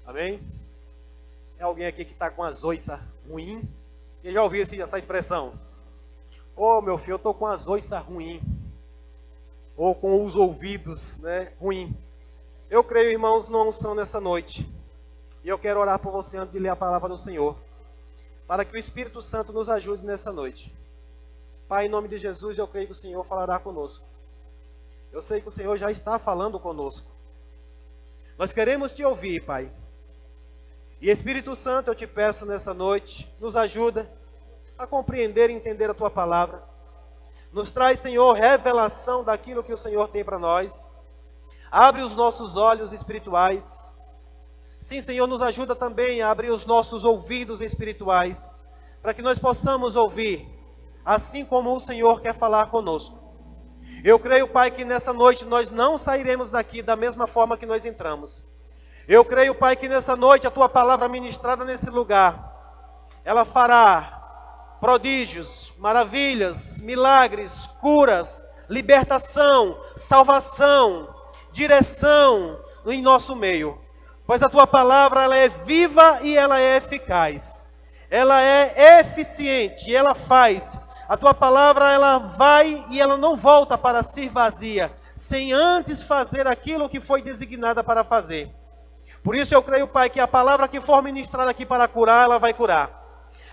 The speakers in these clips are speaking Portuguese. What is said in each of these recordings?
Amém? É alguém aqui que está com as oiças ruins? Quem já ouviu essa expressão? Ô meu filho, eu estou com as oiças ruins. Ou com os ouvidos, ruim. Eu creio, irmãos, numa unção nessa noite. E eu quero orar por você antes de ler a palavra do Senhor. Para que o Espírito Santo nos ajude nessa noite. Pai, em nome de Jesus, eu creio que o Senhor falará conosco. Eu sei que o Senhor já está falando conosco. Nós queremos te ouvir, Pai. E Espírito Santo, eu te peço nessa noite, nos ajuda a compreender e entender a tua palavra. Nos traz, Senhor, revelação daquilo que o Senhor tem para nós. Abre os nossos olhos espirituais. Sim, Senhor, nos ajuda também a abrir os nossos ouvidos espirituais, para que nós possamos ouvir, assim como o Senhor quer falar conosco. Eu creio, Pai, que nessa noite nós não sairemos daqui da mesma forma que nós entramos. Eu creio, Pai, que nessa noite a tua palavra ministrada nesse lugar, ela fará prodígios, maravilhas, milagres, curas, libertação, salvação, direção em nosso meio. Pois a tua palavra, ela é viva e ela é eficaz. Ela é eficiente, ela faz. A tua palavra, ela vai e ela não volta para si vazia, sem antes fazer aquilo que foi designada para fazer. Por isso eu creio, Pai, que a palavra que for ministrada aqui para curar, ela vai curar.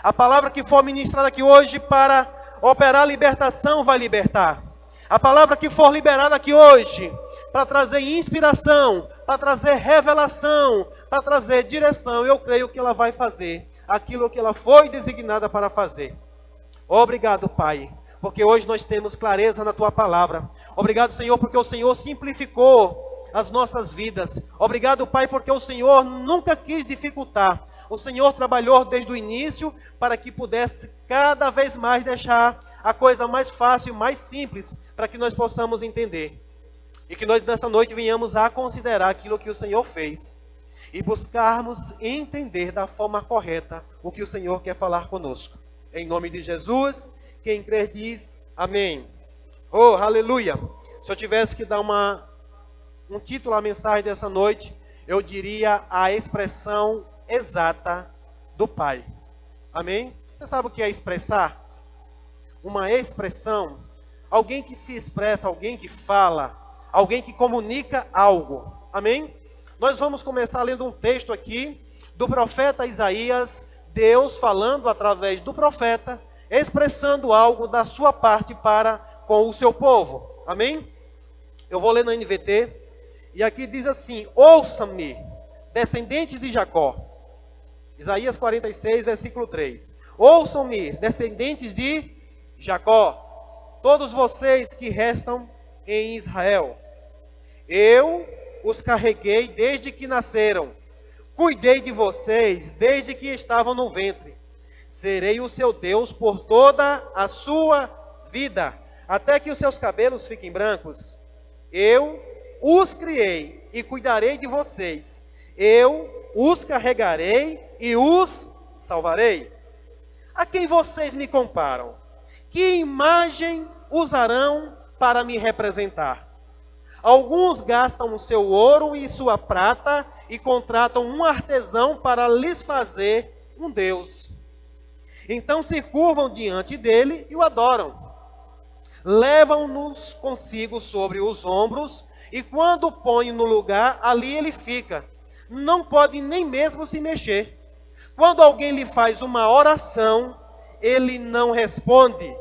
A palavra que for ministrada aqui hoje para operar libertação, vai libertar. A palavra que for liberada aqui hoje, para trazer inspiração, para trazer revelação, para trazer direção, eu creio que ela vai fazer aquilo que ela foi designada para fazer. Obrigado, Pai, porque hoje nós temos clareza na tua palavra. Obrigado, Senhor, porque o Senhor simplificou as nossas vidas. Obrigado, Pai, porque o Senhor nunca quis dificultar. O Senhor trabalhou desde o início para que pudesse cada vez mais deixar a coisa mais fácil, mais simples, para que nós possamos entender. E que nós nessa noite venhamos a considerar aquilo que o Senhor fez e buscarmos entender da forma correta o que o Senhor quer falar conosco. Em nome de Jesus, quem crer diz amém. Oh, aleluia! Se eu tivesse que dar um título à mensagem dessa noite, eu diria a expressão exata do Pai. Amém? Você sabe o que é expressar? Uma expressão, alguém que se expressa, alguém que fala, alguém que comunica algo. Amém? Nós vamos começar lendo um texto aqui do profeta Isaías, Deus falando através do profeta, expressando algo da sua parte para com o seu povo. Amém? Eu vou ler na NVT, e aqui diz assim: ouçam-me, descendentes de Jacó. Isaías 46, versículo 3. Ouçam-me, descendentes de Jacó, todos vocês que restam em Israel. Eu os carreguei desde que nasceram. Cuidei de vocês desde que estavam no ventre. Serei o seu Deus por toda a sua vida, até que os seus cabelos fiquem brancos. Eu os criei e cuidarei de vocês. Eu os carregarei e os salvarei. A quem vocês me comparam? Que imagem usarão para me representar? Alguns gastam o seu ouro e sua prata e contratam um artesão para lhes fazer um Deus. Então se curvam diante dele e o adoram. Levam-nos consigo sobre os ombros e quando o põem no lugar, ali ele fica. Não pode nem mesmo se mexer. Quando alguém lhe faz uma oração, ele não responde.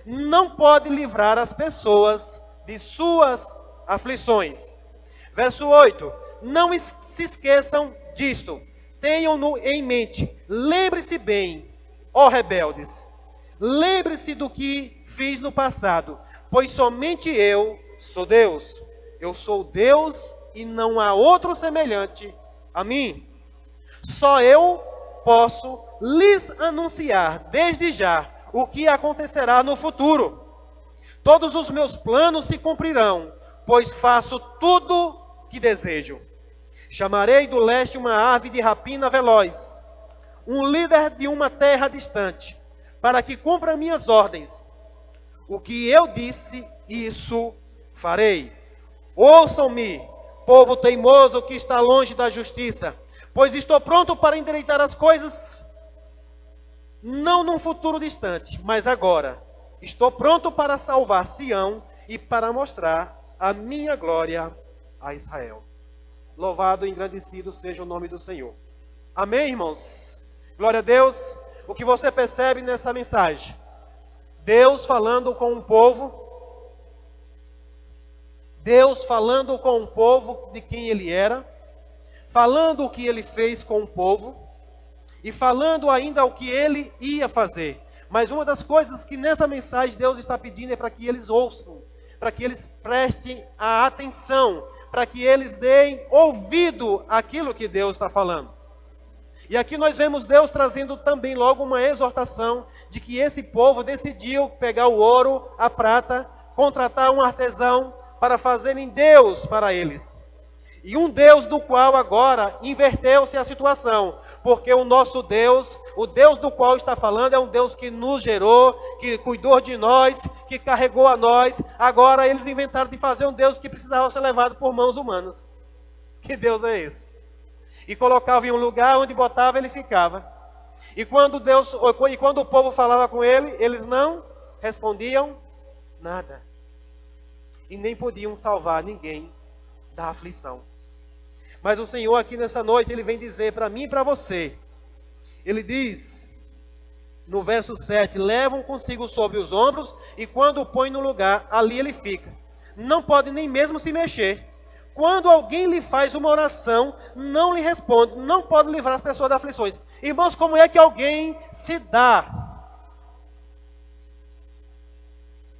Não pode livrar as pessoas de suas aflições. Verso 8. Não se esqueçam disto. Tenham-no em mente. Lembre-se bem, ó rebeldes. Lembre-se do que fiz no passado. Pois somente eu sou Deus. Eu sou Deus e não há outro semelhante a mim. Só eu posso lhes anunciar desde já o que acontecerá no futuro. Todos os meus planos se cumprirão, pois faço tudo que desejo. Chamarei do leste uma ave de rapina veloz, um líder de uma terra distante, para que cumpra minhas ordens. O que eu disse, isso farei. Ouçam-me, povo teimoso que está longe da justiça, Pois estou pronto para endireitar as coisas, não num futuro distante, mas agora. Estou pronto para salvar Sião e para mostrar a minha glória a Israel. Louvado e engrandecido seja o nome do Senhor. Amém, irmãos? Glória a Deus. O que você percebe nessa mensagem? Deus falando com um povo. Deus falando com um povo de quem ele era. Falando o que ele fez com o povo. E falando ainda o que ele ia fazer. Mas uma das coisas que nessa mensagem Deus está pedindo é para que eles ouçam. Para que eles prestem a atenção. Para que eles deem ouvido àquilo que Deus está falando. E aqui nós vemos Deus trazendo também logo uma exortação de que esse povo decidiu pegar o ouro, a prata, contratar um artesão para fazerem Deus para eles. E um Deus do qual agora inverteu-se a situação, porque o nosso Deus, o Deus do qual está falando é um Deus que nos gerou, que cuidou de nós, que carregou a nós. Agora eles inventaram de fazer um Deus que precisava ser levado por mãos humanas. Que Deus é esse? E colocava em um lugar onde botava, ele ficava. E quando o povo falava com ele, eles não respondiam nada. E nem podiam salvar ninguém da aflição. Mas o Senhor aqui nessa noite, ele vem dizer para mim e para você. Ele diz, no verso 7, levam consigo sobre os ombros, e quando o põe no lugar, ali ele fica. Não pode nem mesmo se mexer. Quando alguém lhe faz uma oração, não lhe responde, não pode livrar as pessoas das aflições. Irmãos, como é que alguém se dá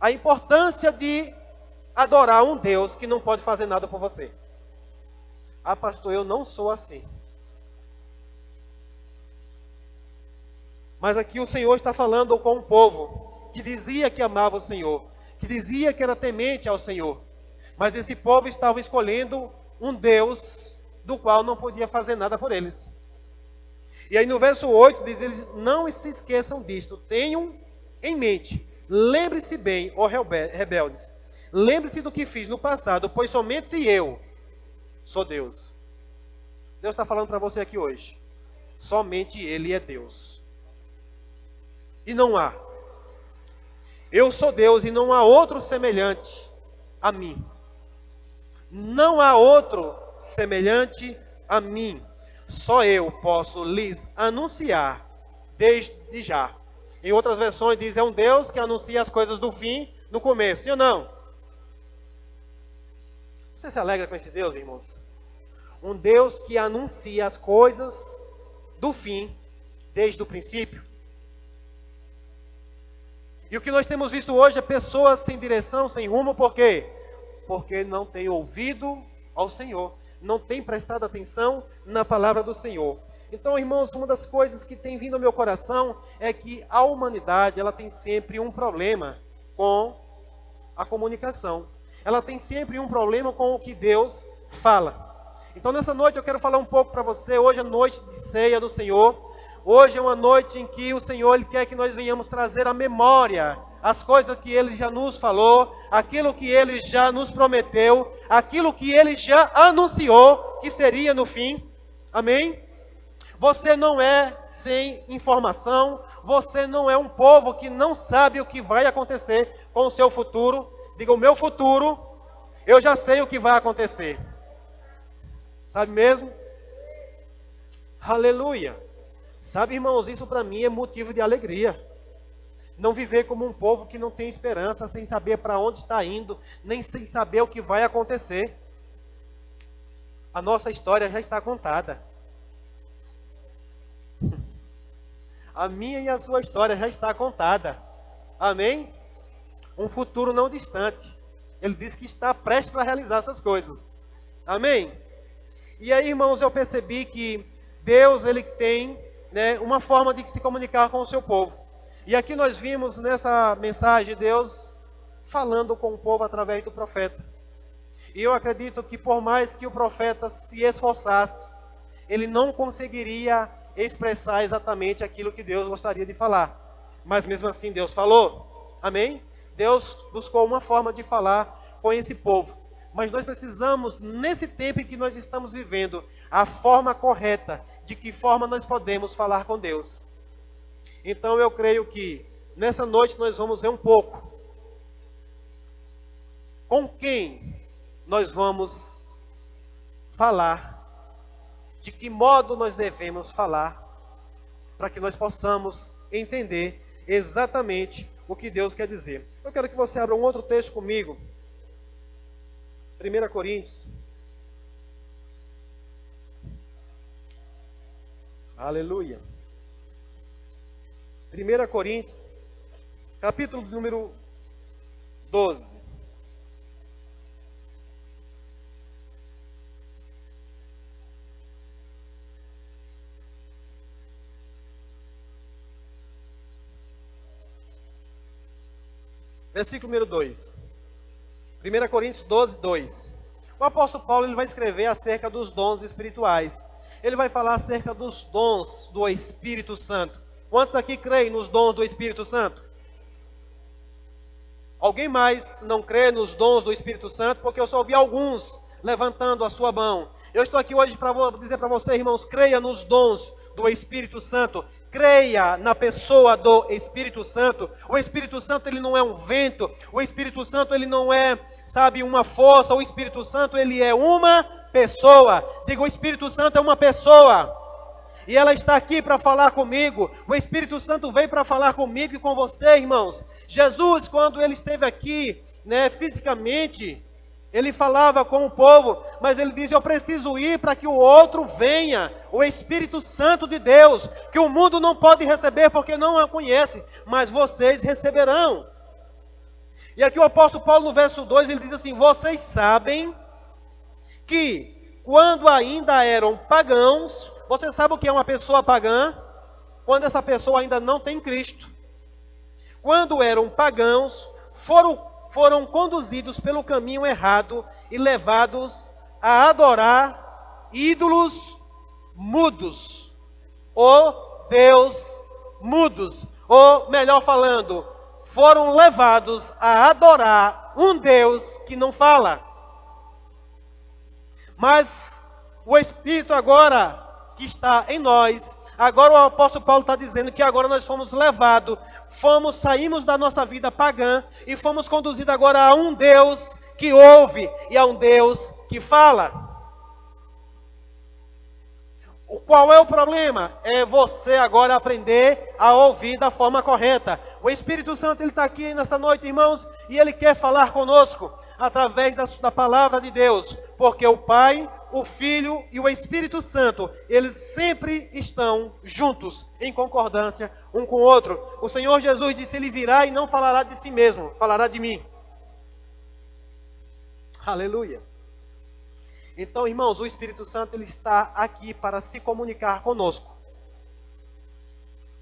a importância de adorar um Deus que não pode fazer nada por você? Ah, pastor, eu não sou assim. Mas aqui o Senhor está falando com um povo que dizia que amava o Senhor, que dizia que era temente ao Senhor. Mas esse povo estava escolhendo um Deus do qual não podia fazer nada por eles. E aí no verso 8 diz, eles não se esqueçam disto, tenham em mente, lembre-se bem, ó rebeldes, lembre-se do que fiz no passado, pois somente eu sou Deus. Deus está falando para você aqui hoje, somente Ele é Deus. E não há. Eu sou Deus e não há outro semelhante a mim. Não há outro semelhante a mim. Só eu posso lhes anunciar desde já. Em outras versões diz, é um Deus que anuncia as coisas do fim no começo. Sim ou não? Você se alegra com esse Deus, irmãos? Um Deus que anuncia as coisas do fim desde o princípio. E o que nós temos visto hoje é pessoas sem direção, sem rumo, por quê? Porque não tem ouvido ao Senhor, não tem prestado atenção na palavra do Senhor. Então, irmãos, uma das coisas que tem vindo ao meu coração é que a humanidade, ela tem sempre um problema com a comunicação. Ela tem sempre um problema com o que Deus fala. Então, nessa noite eu quero falar um pouco para você. Hoje é noite de ceia do Senhor. Hoje é uma noite em que o Senhor Ele quer que nós venhamos trazer à memória as coisas que Ele já nos falou, aquilo que Ele já nos prometeu, aquilo que Ele já anunciou que seria no fim. Amém? Você não é sem informação, você não é um povo que não sabe o que vai acontecer com o seu futuro. Diga, o meu futuro, eu já sei o que vai acontecer. Sabe mesmo? Aleluia. Sabe, irmãos, isso para mim é motivo de alegria. Não viver como um povo que não tem esperança, sem saber para onde está indo, nem sem saber o que vai acontecer. A nossa história já está contada. A minha e a sua história já está contada. Amém? Um futuro não distante. Ele diz que está prestes para realizar essas coisas. Amém? E aí, irmãos, eu percebi que Deus, Ele tem, uma forma de se comunicar com o seu povo. E aqui nós vimos nessa mensagem Deus falando com o povo através do profeta. E eu acredito que por mais que o profeta se esforçasse, ele não conseguiria expressar exatamente aquilo que Deus gostaria de falar. Mas mesmo assim Deus falou. Amém? Deus buscou uma forma de falar com esse povo. Mas nós precisamos, nesse tempo em que nós estamos vivendo, a forma correta, de que forma nós podemos falar com Deus. Então eu creio que nessa noite nós vamos ver um pouco com quem nós vamos falar, de que modo nós devemos falar, para que nós possamos entender exatamente o que Deus quer dizer. Eu quero que você abra um outro texto comigo. 1 Coríntios. Aleluia. 1 Coríntios, capítulo número 12. Versículo número 2. 1 Coríntios 12, 2. O apóstolo Paulo ele vai escrever acerca dos dons espirituais. Ele vai falar acerca dos dons do Espírito Santo. Quantos aqui creem nos dons do Espírito Santo? Alguém mais não crê nos dons do Espírito Santo? Porque eu só ouvi alguns levantando a sua mão. Eu estou aqui hoje para dizer para você, irmãos, creia nos dons do Espírito Santo. Creia na pessoa do Espírito Santo. O Espírito Santo ele não é um vento. O Espírito Santo ele não é, sabe, uma força. O Espírito Santo ele é uma pessoa. Diga, o Espírito Santo é uma pessoa. E ela está aqui para falar comigo. O Espírito Santo veio para falar comigo e com você, irmãos. Jesus, quando ele esteve aqui, fisicamente, ele falava com o povo, mas ele diz, eu preciso ir para que o outro venha, o Espírito Santo de Deus, que o mundo não pode receber porque não a conhece, mas vocês receberão. E aqui o apóstolo Paulo no verso 2, ele diz assim, vocês sabem que quando ainda eram pagãos, você sabe o que é uma pessoa pagã? Quando essa pessoa ainda não tem Cristo. Quando eram pagãos, foram conduzidos pelo caminho errado e levados a adorar ídolos mudos, ou Deus mudos, ou melhor falando, foram levados a adorar um Deus que não fala. Mas o Espírito agora que está em nós, agora o apóstolo Paulo está dizendo que agora nós fomos levados, saímos da nossa vida pagã e fomos conduzidos agora a um Deus que ouve e a um Deus que fala. Qual é o problema? É você agora aprender a ouvir da forma correta. O Espírito Santo ele está aqui nessa noite, irmãos, e ele quer falar conosco através da palavra de Deus, porque o Pai, o Filho e o Espírito Santo, eles sempre estão juntos, em concordância um com o outro. O Senhor Jesus disse, ele virá e não falará de si mesmo, falará de mim. Aleluia. Então, irmãos, o Espírito Santo ele está aqui para se comunicar conosco.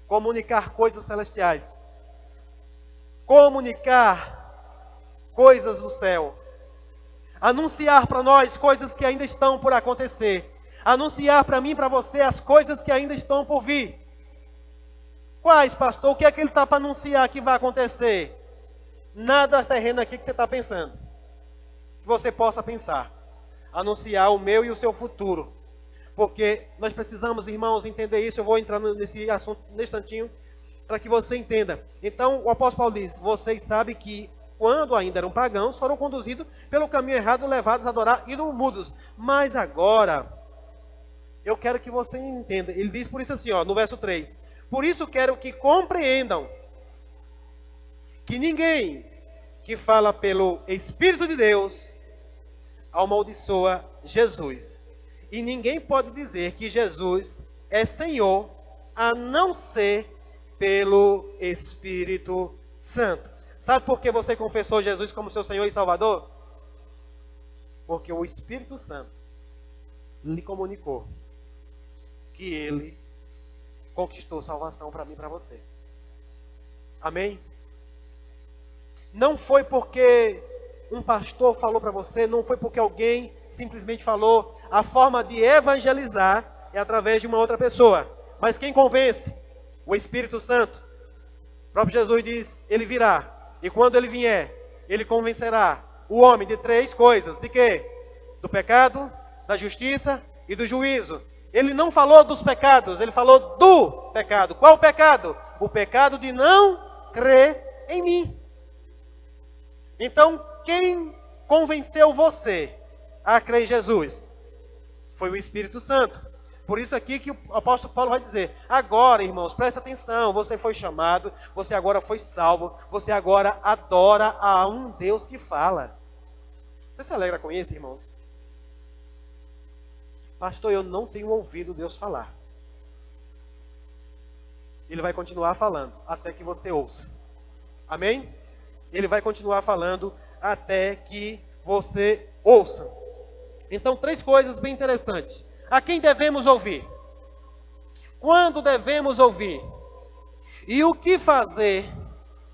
Comunicar coisas celestiais. Comunicar coisas do céu. Anunciar para nós coisas que ainda estão por acontecer. Anunciar para mim e para você as coisas que ainda estão por vir. Quais, pastor? O que é que ele está para anunciar que vai acontecer? Nada terreno aqui que você está pensando. Que você possa pensar. Anunciar o meu e o seu futuro. Porque nós precisamos, irmãos, entender isso. Eu vou entrar nesse assunto nesse instantinho, para que você entenda. Então, o apóstolo Paulo diz, vocês sabem que quando ainda eram pagãos, foram conduzidos pelo caminho errado, levados a adorar ídolos mudos. Mas agora, eu quero que você entenda. Ele diz por isso assim, no verso 3. Por isso quero que compreendam que ninguém que fala pelo Espírito de Deus amaldiçoa Jesus. E ninguém pode dizer que Jesus é Senhor, a não ser pelo Espírito Santo. Sabe por que você confessou Jesus como seu Senhor e Salvador? Porque o Espírito Santo lhe comunicou que Ele conquistou salvação para mim e para você. Amém? Não foi porque um pastor falou para você, não foi porque alguém simplesmente falou. A forma de evangelizar é através de uma outra pessoa. Mas quem convence? O Espírito Santo. O próprio Jesus diz, Ele virá. E quando Ele vier, Ele convencerá o homem de 3 coisas. De quê? Do pecado, da justiça e do juízo. Ele não falou dos pecados, ele falou do pecado. Qual o pecado? O pecado de não crer em mim. Então, quem convenceu você a crer em Jesus? Foi o Espírito Santo. Por isso aqui que o apóstolo Paulo vai dizer: agora, irmãos, presta atenção, você foi chamado, você agora foi salvo, você agora adora a um Deus que fala. Você se alegra com isso, irmãos? Pastor, eu não tenho ouvido Deus falar. Ele vai continuar falando até que você ouça. Amém? Ele vai continuar falando até que você ouça. Então, 3 coisas bem interessantes. A quem devemos ouvir? Quando devemos ouvir? E o que fazer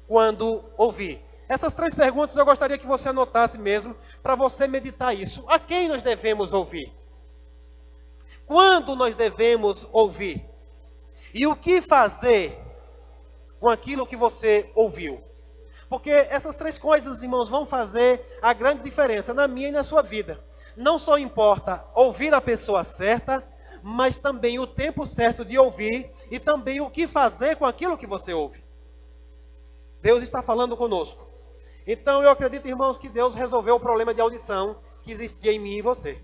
quando ouvir? Essas 3 perguntas eu gostaria que você anotasse mesmo, para você meditar isso. A quem nós devemos ouvir? Quando nós devemos ouvir? E o que fazer com aquilo que você ouviu? Porque essas 3 coisas, irmãos, vão fazer a grande diferença na minha e na sua vida. Não só importa ouvir a pessoa certa, mas também o tempo certo de ouvir e também o que fazer com aquilo que você ouve. Deus está falando conosco. Então eu acredito, irmãos, que Deus resolveu o problema de audição que existia em mim e você.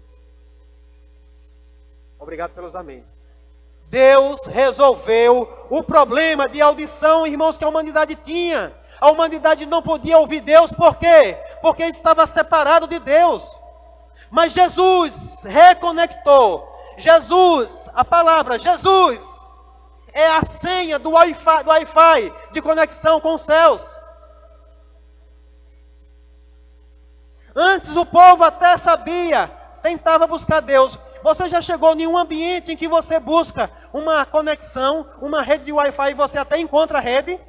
Obrigado pelos amém. Deus resolveu o problema de audição, irmãos, que a humanidade tinha. A humanidade não podia ouvir Deus, por quê? Porque estava separado de Deus. Mas Jesus reconectou. Jesus, a palavra Jesus, é a senha do Wi-Fi de conexão com os céus. Antes o povo até sabia, tentava buscar Deus. Você já chegou em um ambiente em que você busca uma conexão, uma rede de Wi-Fi e você até encontra a rede?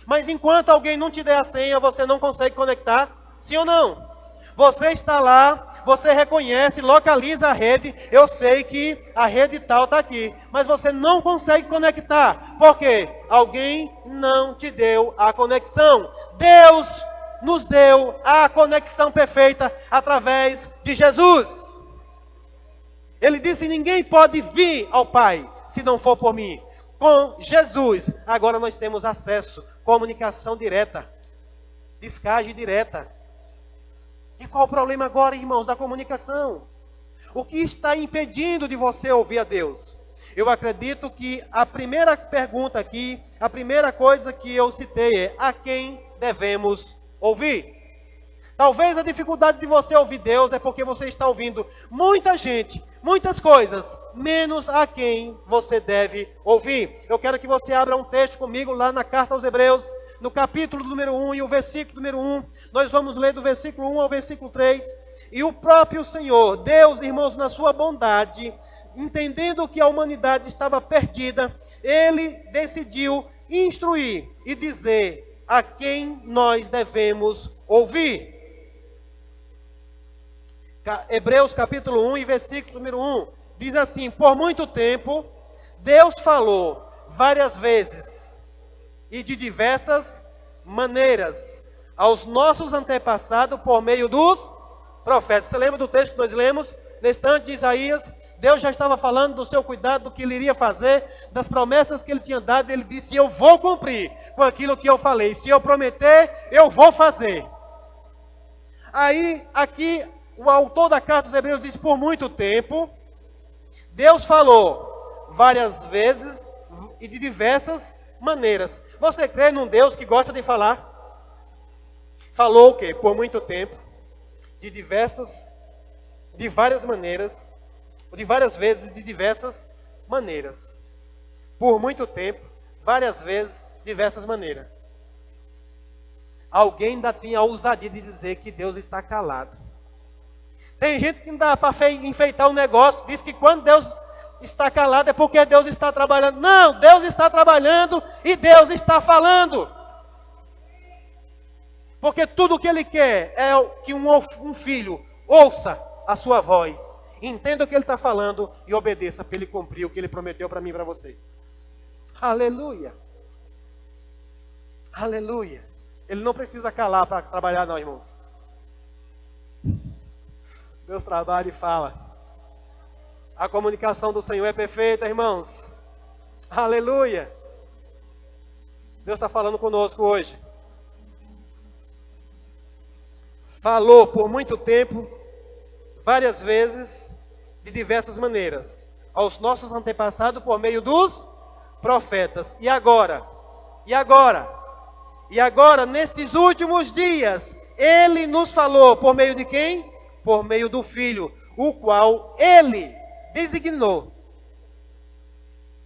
Mas enquanto alguém não te der a senha, você não consegue conectar? Sim ou não? Você está lá, você reconhece, localiza a rede, eu sei que a rede tal está aqui, mas você não consegue conectar. Por quê? Alguém não te deu a conexão. Deus nos deu a conexão perfeita através de Jesus. Ele disse: ninguém pode vir ao Pai se não for por mim. Com Jesus, agora nós temos acesso, comunicação direta, descarga direta. E qual o problema agora, irmãos, da comunicação? O que está impedindo de você ouvir a Deus? Eu acredito que a primeira pergunta aqui, a primeira coisa que eu citei é: a quem devemos ouvir? Talvez a dificuldade de você ouvir Deus é porque você está ouvindo muita gente, muitas coisas, menos a quem você deve ouvir. Eu quero que você abra um texto comigo lá na carta aos Hebreus, no capítulo número 1 e o versículo número 1. Nós vamos ler do versículo 1 ao versículo 3. E o próprio Senhor, Deus, irmãos, na sua bondade, entendendo que a humanidade estava perdida, Ele decidiu instruir e dizer a quem nós devemos ouvir. Hebreus capítulo 1 e versículo número 1, diz assim: por muito tempo, Deus falou várias vezes e de diversas maneiras aos nossos antepassados por meio dos profetas. Você lembra do texto que nós lemos? Nesse tanto de Isaías, Deus já estava falando do seu cuidado, do que Ele iria fazer, das promessas que Ele tinha dado. Ele disse: eu vou cumprir com aquilo que eu falei. Se eu prometer, eu vou fazer. Aí, aqui, o autor da carta aos Hebreus diz: por muito tempo, Deus falou várias vezes e de diversas maneiras. Você crê num Deus que gosta de falar? Falou o quê? Por muito tempo, de várias maneiras, de várias vezes, de diversas maneiras. Por muito tempo, várias vezes, diversas maneiras. Alguém ainda tem a ousadia de dizer que Deus está calado. Tem gente que não dá para enfeitar um negócio, diz que quando Deus está calado é porque Deus está trabalhando. Não, Deus está trabalhando e Deus está falando. Porque tudo o que Ele quer é que um filho ouça a sua voz, entenda o que Ele está falando e obedeça para Ele cumprir o que Ele prometeu para mim e para você. Aleluia. Aleluia. Ele não precisa calar para trabalhar não, irmãos. Deus trabalha e fala. A comunicação do Senhor é perfeita, irmãos. Aleluia. Deus está falando conosco hoje. Falou por muito tempo, várias vezes, de diversas maneiras, aos nossos antepassados por meio dos profetas. E agora? E agora? E agora, nestes últimos dias, Ele nos falou por meio de quem? Por meio do Filho, o qual Ele designou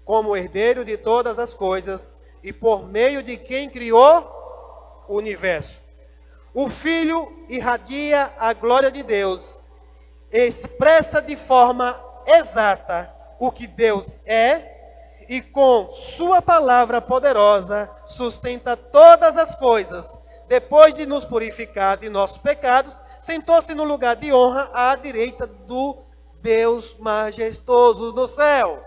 como herdeiro de todas as coisas e por meio de quem criou o universo. O Filho irradia a glória de Deus, expressa de forma exata o que Deus é e com sua palavra poderosa sustenta todas as coisas. Depois de nos purificar de nossos pecados, sentou-se no lugar de honra à direita do Deus majestoso no céu.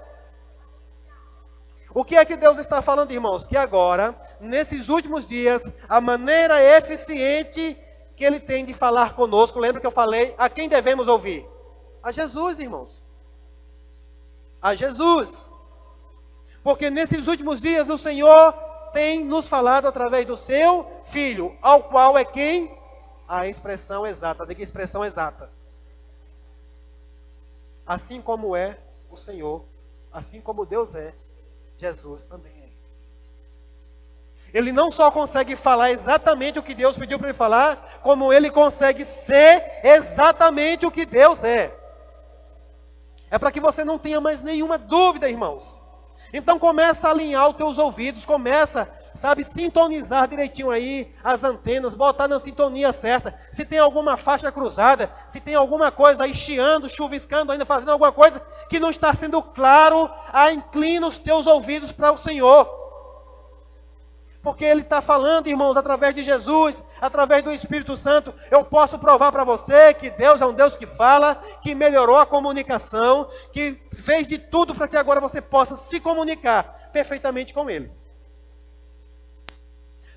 O que é que Deus está falando, irmãos? Que agora, nesses últimos dias, a maneira eficiente que Ele tem de falar conosco, lembra que eu falei, a quem devemos ouvir? A Jesus, irmãos. A Jesus. Porque nesses últimos dias o Senhor tem nos falado através do seu Filho, ao qual é quem? A expressão exata. De que expressão exata? Assim como é o Senhor, assim como Deus é, Jesus também é. Ele não só consegue falar exatamente o que Deus pediu para ele falar, como ele consegue ser exatamente o que Deus é. É para que você não tenha mais nenhuma dúvida, irmãos. Então começa a alinhar os teus ouvidos, começa, sintonizar direitinho aí as antenas, botar na sintonia certa. Se tem alguma faixa cruzada, se tem alguma coisa aí chiando, chuviscando, ainda fazendo alguma coisa que não está sendo claro, inclina os teus ouvidos para o Senhor. Porque Ele está falando, irmãos, através de Jesus, através do Espírito Santo. Eu posso provar para você que Deus é um Deus que fala, que melhorou a comunicação, que fez de tudo para que agora você possa se comunicar perfeitamente com Ele.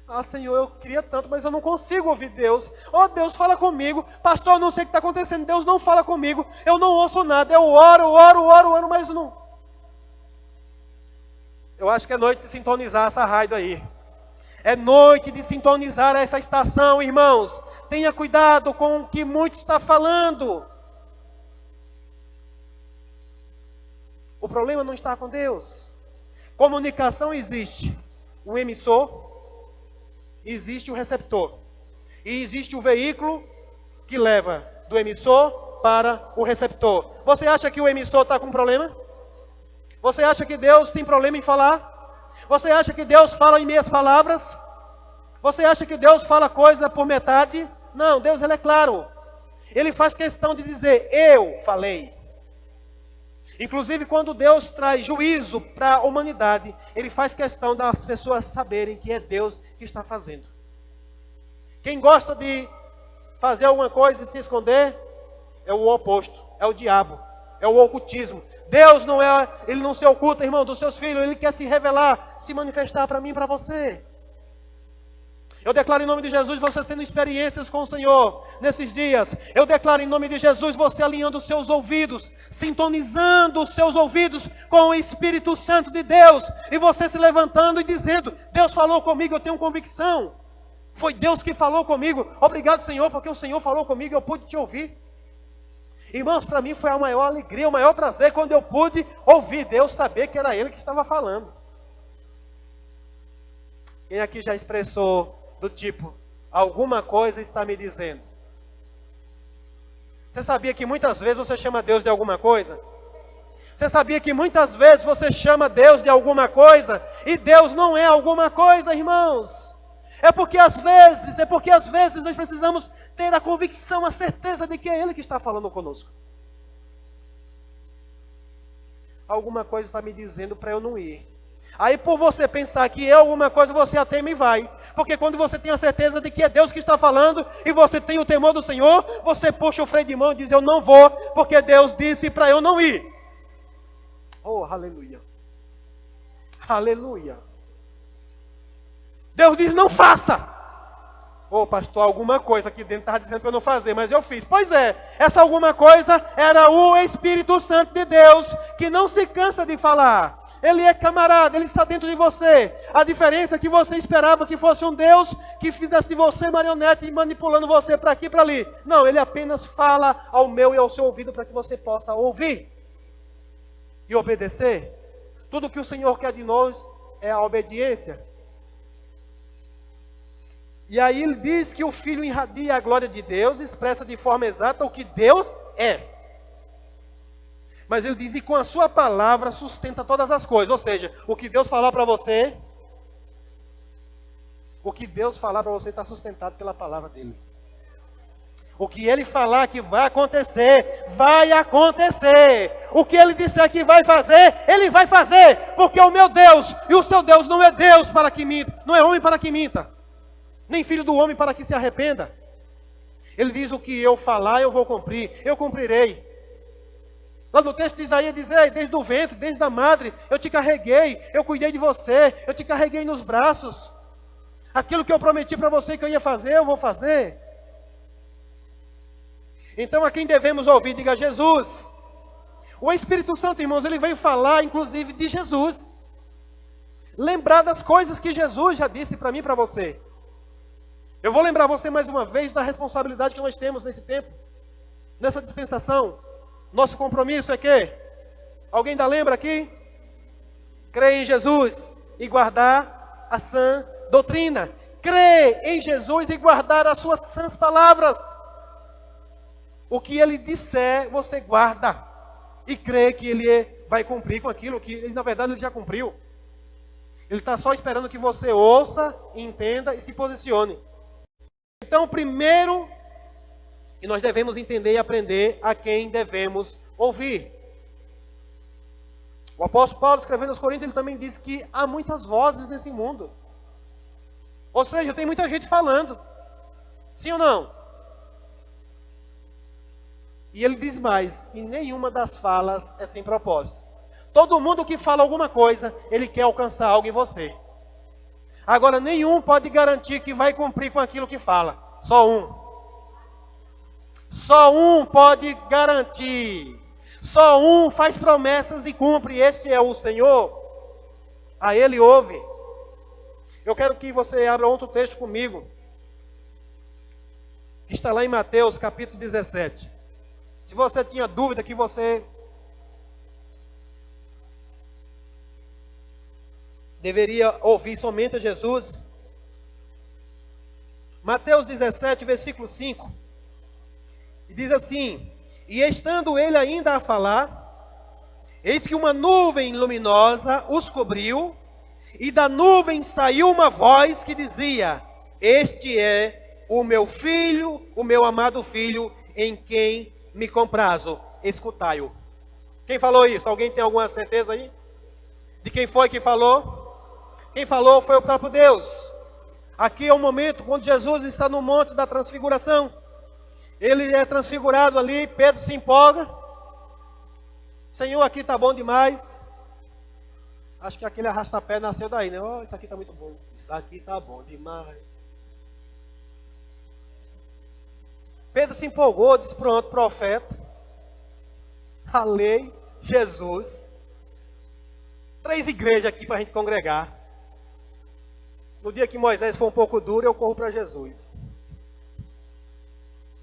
Ah, Senhor, eu queria tanto, mas eu não consigo ouvir Deus. Oh, Deus, fala comigo. Pastor, eu não sei o que está acontecendo. Deus não fala comigo. Eu não ouço nada. Eu oro, mas não. Eu acho que é noite de sintonizar essa rádio aí. É noite de sintonizar essa estação, irmãos. Tenha cuidado com o que muito está falando. O problema não está com Deus. Comunicação existe. O emissor, existe o receptor. E existe o veículo que leva do emissor para o receptor. Você acha que o emissor está com problema? Você acha que Deus tem problema em falar? Você acha que Deus fala em meias palavras? Você acha que Deus fala coisa por metade? Não, Deus ele é claro. Ele faz questão de dizer, eu falei. Inclusive quando Deus traz juízo para a humanidade, Ele faz questão das pessoas saberem que é Deus que está fazendo. Quem gosta de fazer alguma coisa e se esconder, é o oposto, é o diabo, é o ocultismo. Deus não é, Ele não se oculta, irmão, dos seus filhos. Ele quer se revelar, se manifestar para mim e para você. Eu declaro em nome de Jesus, vocês tendo experiências com o Senhor nesses dias. Eu declaro em nome de Jesus, você alinhando os seus ouvidos, sintonizando os seus ouvidos com o Espírito Santo de Deus. E você se levantando e dizendo, Deus falou comigo, eu tenho convicção. Foi Deus que falou comigo. Obrigado, Senhor, porque o Senhor falou comigo e eu pude te ouvir. Irmãos, para mim foi a maior alegria, o maior prazer quando eu pude ouvir Deus, saber que era Ele que estava falando. Quem aqui já expressou do tipo, alguma coisa está me dizendo? Você sabia que muitas vezes você chama Deus de alguma coisa? Você sabia que muitas vezes você chama Deus de alguma coisa e Deus não é alguma coisa, irmãos? É porque às vezes nós precisamos ter a convicção, a certeza de que é Ele que está falando conosco. Alguma coisa está me dizendo para eu não ir. Aí por você pensar que é alguma coisa, você até me vai. Porque quando você tem a certeza de que é Deus que está falando, e você tem o temor do Senhor, você puxa o freio de mão e diz, eu não vou, porque Deus disse para eu não ir. Oh, aleluia. Aleluia. Deus diz, não faça. Ô pastor, alguma coisa aqui dentro estava dizendo para eu não fazer, mas eu fiz. Pois é, essa alguma coisa era o Espírito Santo de Deus, que não se cansa de falar. Ele é camarada, ele está dentro de você. A diferença é que você esperava que fosse um Deus que fizesse de você marionete e manipulando você para aqui e para ali. Não, ele apenas fala ao meu e ao seu ouvido para que você possa ouvir e obedecer. Tudo que o Senhor quer de nós é a obediência. E aí ele diz que o Filho irradia a glória de Deus, expressa de forma exata o que Deus é. Mas ele diz, e com a sua palavra sustenta todas as coisas. Ou seja, o que Deus falar para você, está sustentado pela palavra dele. O que ele falar que vai acontecer, vai acontecer. O que ele disser que vai fazer, ele vai fazer. Porque o meu Deus e o seu Deus não é Deus para que minta, não é homem para que minta, nem filho do homem para que se arrependa. Ele diz, o que eu falar eu vou cumprir, eu cumprirei. Lá no texto de Isaías diz, desde o ventre, desde a madre, eu te carreguei, eu cuidei de você, eu te carreguei nos braços. Aquilo que eu prometi para você que eu ia fazer, eu vou fazer. Então a quem devemos ouvir, diga Jesus. O Espírito Santo, irmãos, ele veio falar inclusive de Jesus. Lembrar das coisas que Jesus já disse para mim e para você. Eu vou lembrar você mais uma vez da responsabilidade que nós temos nesse tempo, nessa dispensação. Nosso compromisso é que? Alguém ainda lembra aqui? Crer em Jesus e guardar a sã doutrina. Crer em Jesus e guardar as suas sãs palavras. O que ele disser, você guarda. E crê que ele vai cumprir com aquilo que, na verdade, ele já cumpriu. Ele está só esperando que você ouça, entenda e se posicione. Então, primeiro, que nós devemos entender e aprender a quem devemos ouvir. O apóstolo Paulo, escrevendo aos Coríntios, ele também diz que há muitas vozes nesse mundo. Ou seja, tem muita gente falando. Sim ou não? E ele diz mais, que nenhuma das falas é sem propósito. Todo mundo que fala alguma coisa, ele quer alcançar algo em você. Agora, nenhum pode garantir que vai cumprir com aquilo que fala. Só um. Só um pode garantir. Só um faz promessas e cumpre. Este é o Senhor. A Ele ouve. Eu quero que você abra outro texto comigo. Que está lá em Mateus capítulo 17. Se você tinha dúvida que você deveria ouvir somente a Jesus. Mateus 17, versículo 5. E diz assim, e estando ele ainda a falar, eis que uma nuvem luminosa os cobriu, e da nuvem saiu uma voz que dizia, este é o meu filho, o meu amado filho, em quem me comprazo, escutai-o. Quem falou isso? Alguém tem alguma certeza aí? De quem foi que falou? Quem falou foi o próprio Deus. Aqui é o momento quando Jesus está no monte da transfiguração. Ele é transfigurado ali, Pedro se empolga. Senhor, aqui está bom demais. Acho que aquele arrasta-pé nasceu daí, né? Oh, isso aqui está muito bom. Isso aqui está bom demais. Pedro se empolgou, disse, pronto, profeta. A lei, Jesus. 3 igrejas aqui para a gente congregar. No dia que Moisés for um pouco duro, eu corro para Jesus.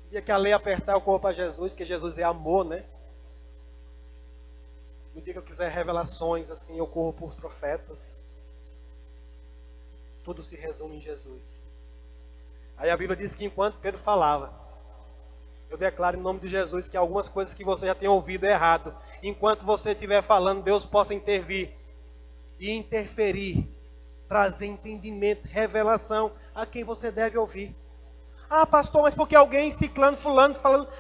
No dia que a lei apertar, eu corro para Jesus, porque Jesus é amor, né? No dia que eu quiser revelações, assim, eu corro por profetas. Tudo se resume em Jesus. Aí a Bíblia diz que enquanto Pedro falava, eu declaro em nome de Jesus que algumas coisas que você já tem ouvido é errado. Enquanto você estiver falando, Deus possa intervir e interferir, trazer entendimento, revelação a quem você deve ouvir. Ah, pastor, mas porque alguém, ciclano, fulano,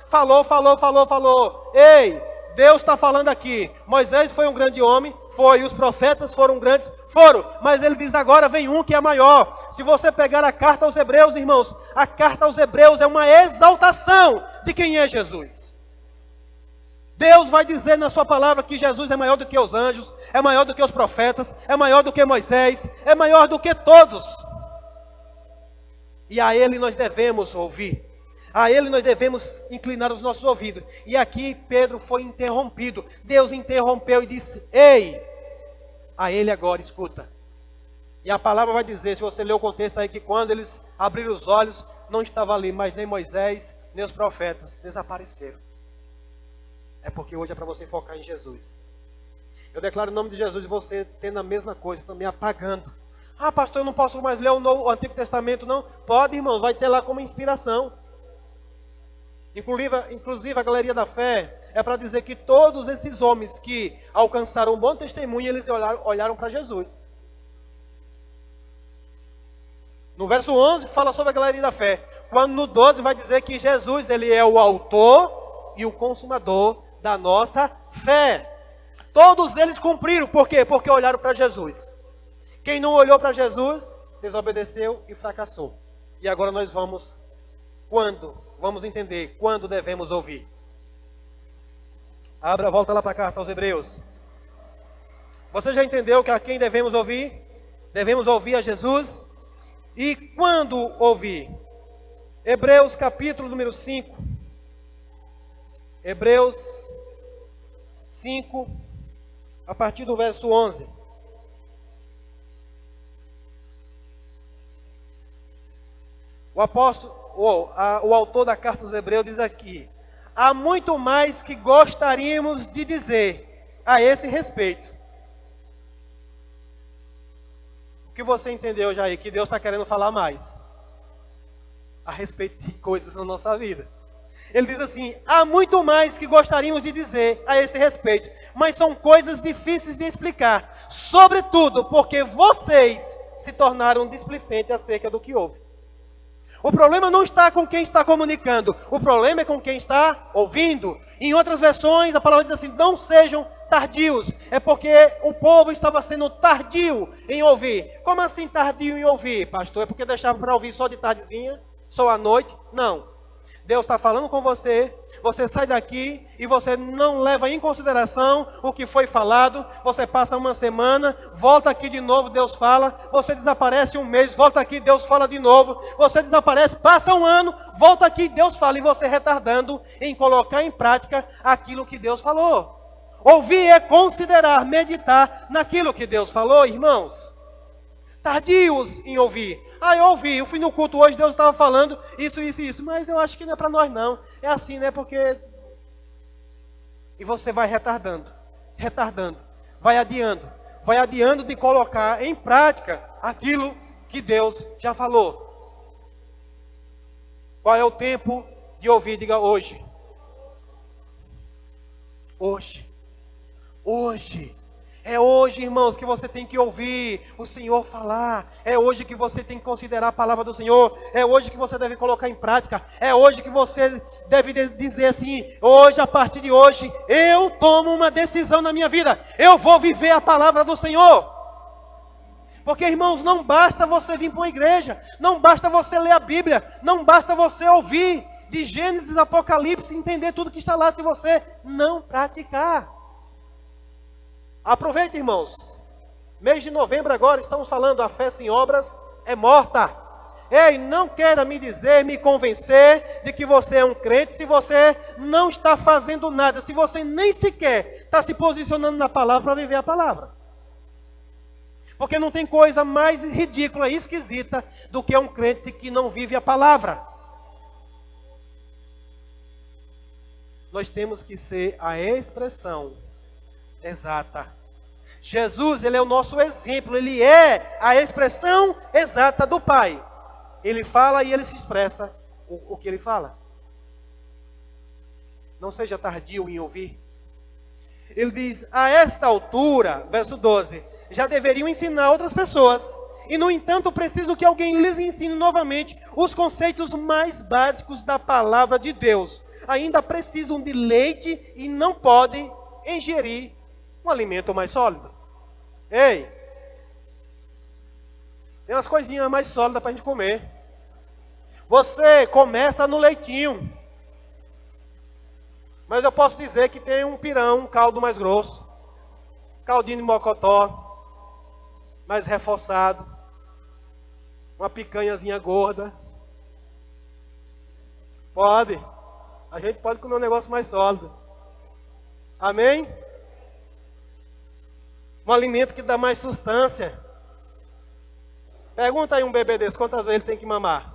falou. Ei, Deus está falando aqui. Moisés foi um grande homem, foi. Os profetas foram grandes, foram. Mas ele diz agora, vem um que é maior. Se você pegar a carta aos Hebreus, irmãos, a carta aos Hebreus é uma exaltação de quem é Jesus. Deus vai dizer na sua palavra que Jesus é maior do que os anjos, é maior do que os profetas, é maior do que Moisés, é maior do que todos. E a Ele nós devemos ouvir. A Ele nós devemos inclinar os nossos ouvidos. E aqui Pedro foi interrompido. Deus interrompeu e disse: ei, a Ele agora escuta. E a palavra vai dizer, se você ler o contexto aí, que quando eles abriram os olhos, não estava ali mais nem Moisés, nem os profetas, desapareceram. É porque hoje é para você focar em Jesus. Eu declaro em nome de Jesus, você tendo a mesma coisa, também apagando. Ah, pastor, eu não posso mais ler o Antigo Testamento, não? Pode, irmão, vai ter lá como inspiração. Inclusive a Galeria da Fé é para dizer que todos esses homens que alcançaram um bom testemunho, eles olharam para Jesus. No verso 11 fala sobre a Galeria da Fé. Quando no 12 vai dizer que Jesus, ele é o autor e o consumador da nossa fé. Todos eles cumpriram, por quê? Porque olharam para Jesus. Quem não olhou para Jesus, desobedeceu e fracassou. E agora nós vamos entender quando devemos ouvir. Volta lá para a carta aos Hebreus. Você já entendeu que a quem devemos ouvir? Devemos ouvir a Jesus. E quando ouvir? Hebreus capítulo número 5. Hebreus 5, a partir do verso 11. O autor da carta aos Hebreus diz aqui: há muito mais que gostaríamos de dizer a esse respeito. O que você entendeu já aí? Que Deus está querendo falar mais a respeito de coisas na nossa vida. Ele diz assim: há muito mais que gostaríamos de dizer a esse respeito, mas são coisas difíceis de explicar, sobretudo porque vocês se tornaram displicentes acerca do que houve. O problema não está com quem está comunicando, o problema é com quem está ouvindo. Em outras versões, a palavra diz assim: não sejam tardios. É porque o povo estava sendo tardio em ouvir. Como assim tardio em ouvir, pastor? É porque deixava para ouvir só de tardezinha, só à noite? Não. Deus está falando com você, você sai daqui e você não leva em consideração o que foi falado, você passa uma semana, volta aqui de novo, Deus fala, você desaparece um mês, volta aqui, Deus fala de novo, você desaparece, passa um ano, volta aqui, Deus fala, e você retardando em colocar em prática aquilo que Deus falou. Ouvir é considerar, meditar naquilo que Deus falou, irmãos. Tardios em ouvir. Ah, eu ouvi, eu fui no culto hoje, Deus estava falando isso, mas eu acho que não é para nós não. É assim, né? Porque... E você vai retardando, vai adiando de colocar em prática aquilo que Deus já falou. Qual é o tempo de ouvir? Diga hoje. Hoje. É hoje, irmãos, que você tem que ouvir o Senhor falar. É hoje que você tem que considerar a palavra do Senhor. É hoje que você deve colocar em prática. É hoje que você deve dizer assim: hoje, a partir de hoje, eu tomo uma decisão na minha vida. Eu vou viver a palavra do Senhor. Porque, irmãos, não basta você vir para uma igreja. Não basta você ler a Bíblia. Não basta você ouvir de Gênesis, Apocalipse, entender tudo que está lá, se você não praticar. Aproveita, irmãos. Mês de novembro agora, estamos falando, a fé sem obras é morta. Ei, não queira me dizer, me convencer de que você é um crente se você não está fazendo nada, se você nem sequer está se posicionando na palavra para viver a palavra. Porque não tem coisa mais ridícula e esquisita do que um crente que não vive a palavra. Nós temos que ser a expressão exata. Jesus, ele é o nosso exemplo, ele é a expressão exata do Pai. Ele fala e ele se expressa o que ele fala. Não seja tardio em ouvir. Ele diz: a esta altura, verso 12, já deveriam ensinar outras pessoas. E no entanto, preciso que alguém lhes ensine novamente os conceitos mais básicos da palavra de Deus. Ainda precisam de leite e não podem ingerir um alimento mais sólido. Ei, tem umas coisinhas mais sólidas para a gente comer. Você começa no leitinho, mas eu posso dizer que tem um pirão, um caldo mais grosso, caldinho de mocotó, mais reforçado, uma picanhazinha gorda, Pode. A gente pode comer um negócio mais sólido. Amém? Um alimento que dá mais sustância. Pergunta aí um bebê desse, quantas vezes ele tem que mamar?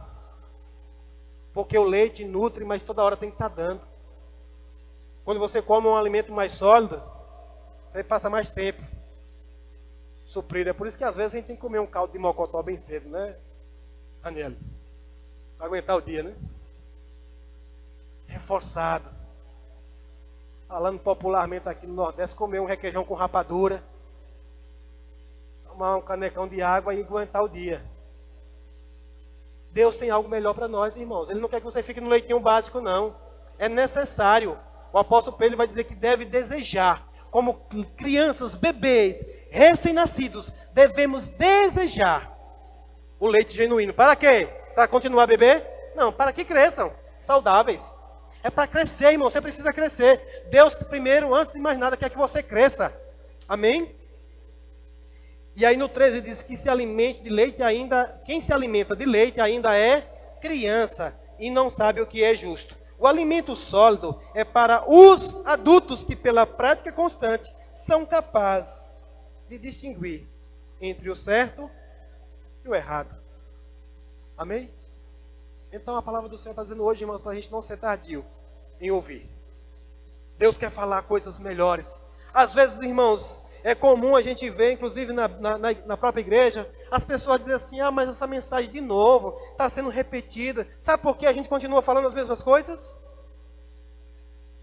Porque o leite nutre, mas toda hora tem que estar dando. Quando você come um alimento mais sólido, você passa mais tempo suprido. É por isso que às vezes a gente tem que comer um caldo de mocotó bem cedo, né, Daniela? Para aguentar o dia, né? Reforçado. Falando popularmente aqui no Nordeste, comer um requeijão com rapadura, tomar um canecão de água e aguentar o dia. Deus tem algo melhor para nós, irmãos. Ele não quer que você fique no leitinho básico, não. É necessário. O apóstolo Pedro vai dizer que deve desejar. Como crianças, bebês, recém-nascidos, devemos desejar o leite genuíno. Para quê? Para continuar a beber? Não, para que cresçam saudáveis. É para crescer, irmão. Você precisa crescer. Deus, primeiro, antes de mais nada, quer que você cresça. Amém? E aí no 13 diz que se alimente de leite ainda, quem se alimenta de leite ainda é criança e não sabe o que é justo. O alimento sólido é para os adultos que pela prática constante são capazes de distinguir entre o certo e o errado. Amém? Então a palavra do Senhor está dizendo hoje, irmãos, para a gente não ser tardio em ouvir. Deus quer falar coisas melhores. Às vezes, irmãos, é comum a gente ver, inclusive na própria igreja, as pessoas dizem assim, mas essa mensagem de novo está sendo repetida. Sabe por que a gente continua falando as mesmas coisas?